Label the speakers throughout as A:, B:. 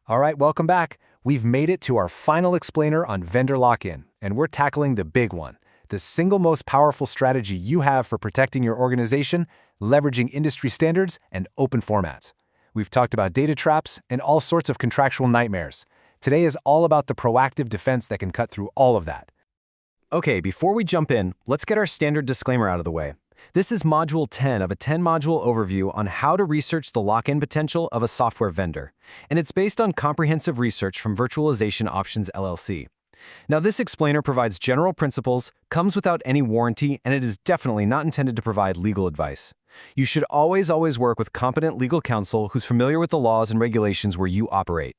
A: All right, welcome back. We've made it to our final explainer on vendor lock-in, and we're tackling the big one, the single most powerful strategy you have for protecting your organization, leveraging industry standards and open formats. We've talked about data traps and all sorts of contractual nightmares. Today is all about the proactive defense that can cut through all of that.
B: Okay, before we jump in, let's get our standard disclaimer out of the way. This is Module 10 of a 10-module overview on how to research the lock-in potential of a software vendor, and it's based on comprehensive research from Virtualization Options LLC. Now, this explainer provides general principles, comes without any warranty, and it is definitely not intended to provide legal advice. You should always work with competent legal counsel who's familiar with the laws and regulations where you operate.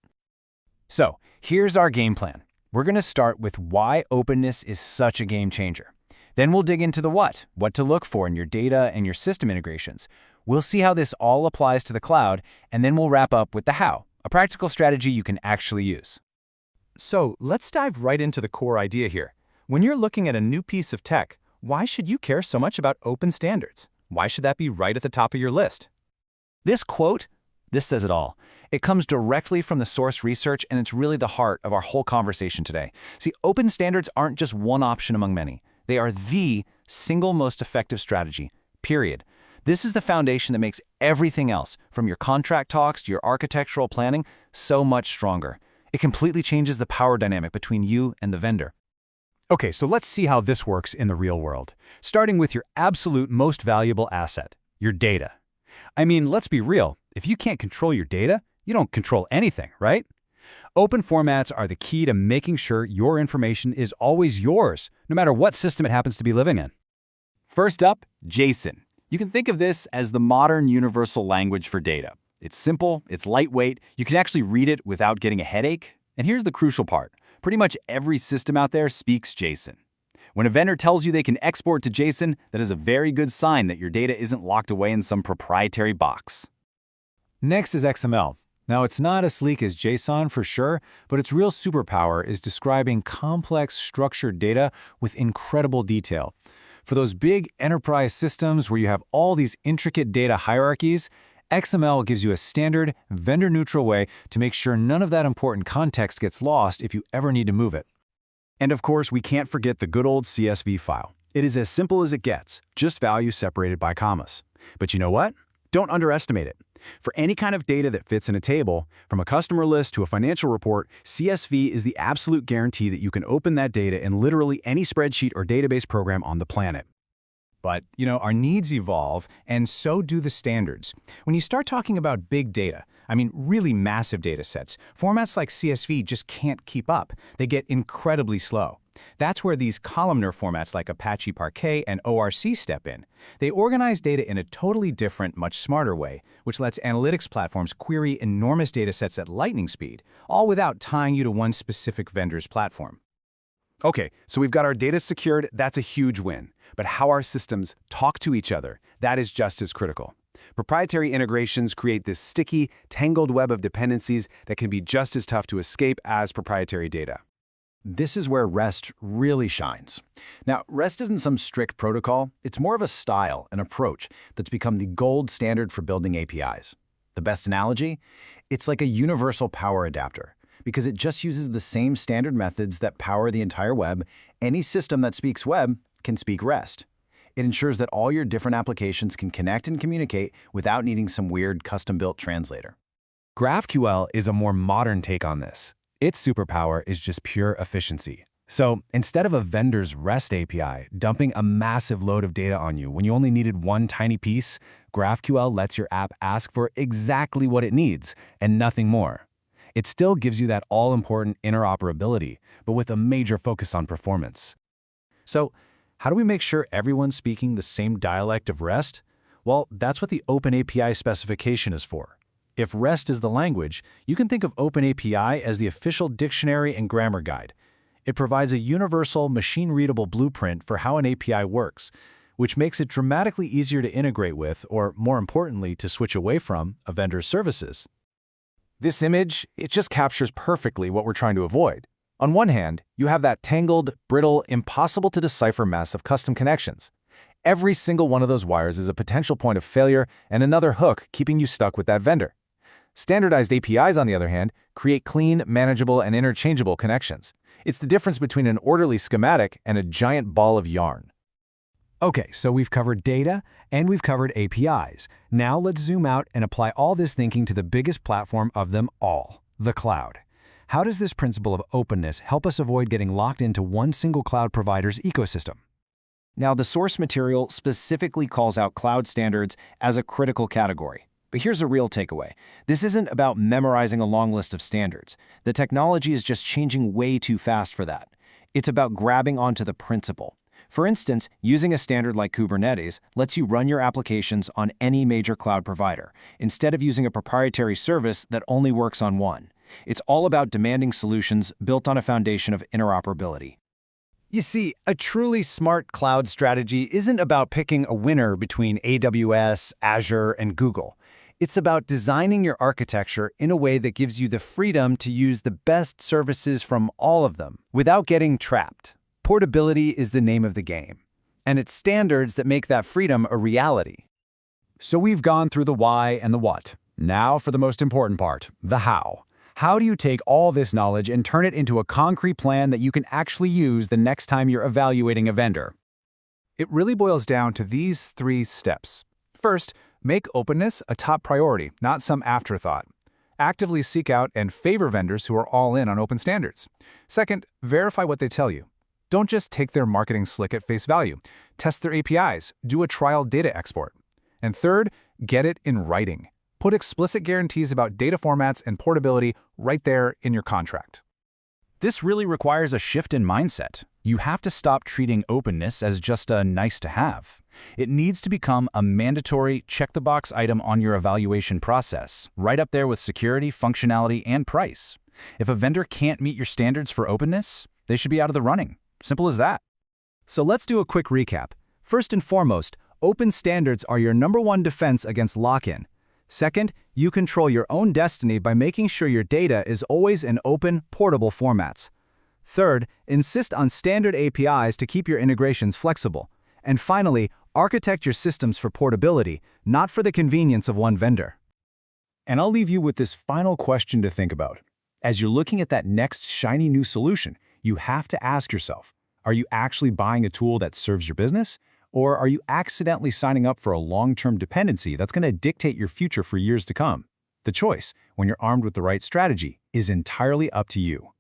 A: So, here's our game plan. We're going to start with why openness is such a game changer. Then we'll dig into the what to look for in your data and your system integrations. We'll see how this all applies to the cloud, and then we'll wrap up with the how, a practical strategy you can actually use. So let's dive right into the core idea here. When you're looking at a new piece of tech, why should you care so much about open standards? Why should that be right at the top of your list? This quote, this says it all. It comes directly from the source research, and it's really the heart of our whole conversation today. See, open standards aren't just one option among many. They are the single most effective strategy, period. This is the foundation that makes everything else, from your contract talks to your architectural planning, so much stronger. It completely changes the power dynamic between you and the vendor. Okay, so let's see how this works in the real world, starting with your absolute most valuable asset, your data. I mean, let's be real. If you can't control your data, you don't control anything, right? Open formats are the key to making sure your information is always yours, no matter what system it happens to be living in. First up, JSON. You can think of this as the modern universal language for data. It's simple, it's lightweight, you can actually read it without getting a headache. And here's the crucial part. Pretty much every system out there speaks JSON. When a vendor tells you they can export to JSON, that is a very good sign that your data isn't locked away in some proprietary box.
C: Next is XML. Now, it's not as sleek as JSON for sure, but its real superpower is describing complex, structured data with incredible detail. For those big enterprise systems where you have all these intricate data hierarchies, XML gives you a standard, vendor-neutral way to make sure none of that important context gets lost if you ever need to move it.
A: And of course, we can't forget the good old CSV file. It is as simple as it gets, just values separated by commas. But you know what? Don't underestimate it. For any kind of data that fits in a table, from a customer list to a financial report, CSV is the absolute guarantee that you can open that data in literally any spreadsheet or database program on the planet. But, our needs evolve, and so do the standards. When you start talking about big data, I mean really massive data sets, formats like CSV just can't keep up. They get incredibly slow. That's where these columnar formats like Apache Parquet and ORC step in. They organize data in a totally different, much smarter way, which lets analytics platforms query enormous data sets at lightning speed, all without tying you to one specific vendor's platform. Okay, so we've got our data secured, that's a huge win. But how our systems talk to each other, that is just as critical. Proprietary integrations create this sticky, tangled web of dependencies that can be just as tough to escape as proprietary data. This is where REST really shines. Now, REST isn't some strict protocol, it's more of a style, an approach that's become the gold standard for building APIs. The best analogy? It's like a universal power adapter. Because it just uses the same standard methods that power the entire web, any system that speaks web can speak REST. It ensures that all your different applications can connect and communicate without needing some weird custom-built translator.
C: GraphQL is a more modern take on this. Its superpower is just pure efficiency. So instead of a vendor's REST API dumping a massive load of data on you when you only needed one tiny piece, GraphQL lets your app ask for exactly what it needs and nothing more. It still gives you that all-important interoperability, but with a major focus on performance.
A: So, how do we make sure everyone's speaking the same dialect of REST? Well, that's what the OpenAPI specification is for. If REST is the language, you can think of OpenAPI as the official dictionary and grammar guide. It provides a universal, machine-readable blueprint for how an API works, which makes it dramatically easier to integrate with, or more importantly, to switch away from, a vendor's services. This image, it just captures perfectly what we're trying to avoid. On one hand, you have that tangled, brittle, impossible-to-decipher mess of custom connections. Every single one of those wires is a potential point of failure and another hook keeping you stuck with that vendor. Standardized APIs, on the other hand, Create clean, manageable, and interchangeable connections. It's the difference between an orderly schematic and a giant ball of yarn.
C: Okay, so we've covered data and we've covered APIs. Now let's zoom out and apply all this thinking to the biggest platform of them all, the cloud. How does this principle of openness help us avoid getting locked into one single cloud provider's ecosystem?
B: Now, the source material specifically calls out cloud standards as a critical category. But here's a real takeaway. This isn't about memorizing a long list of standards. The technology is just changing way too fast for that. It's about grabbing onto the principle. For instance, using a standard like Kubernetes lets you run your applications on any major cloud provider, instead of using a proprietary service that only works on one. It's all about demanding solutions built on a foundation of interoperability.
A: You see, a truly smart cloud strategy isn't about picking a winner between AWS, Azure, and Google. It's about designing your architecture in a way that gives you the freedom to use the best services from all of them without getting trapped. Portability is the name of the game, and it's standards that make that freedom a reality. So we've gone through the why and the what. Now for the most important part, the how. How do you take all this knowledge and turn it into a concrete plan that you can actually use the next time you're evaluating a vendor?
D: It really boils down to these 3 steps. First, make openness a top priority, not some afterthought. Actively seek out and favor vendors who are all in on open standards. Second, verify what they tell you. Don't just take their marketing slick at face value. Test their APIs, do a trial data export. And third, get it in writing. Put explicit guarantees about data formats and portability right there in your contract.
A: This really requires a shift in mindset. You have to stop treating openness as just a nice-to-have. It needs to become a mandatory check-the-box item on your evaluation process, right up there with security, functionality, and price. If a vendor can't meet your standards for openness, they should be out of the running. Simple as that.
C: So let's do a quick recap. First and foremost, open standards are your #1 defense against lock-in. Second, you control your own destiny by making sure your data is always in open, portable formats. Third, insist on standard APIs to keep your integrations flexible. And finally, architect your systems for portability, not for the convenience of one vendor.
A: And I'll leave you with this final question to think about. As you're looking at that next shiny new solution, you have to ask yourself, are you actually buying a tool that serves your business? Or are you accidentally signing up for a long-term dependency that's going to dictate your future for years to come? The choice, when you're armed with the right strategy, is entirely up to you.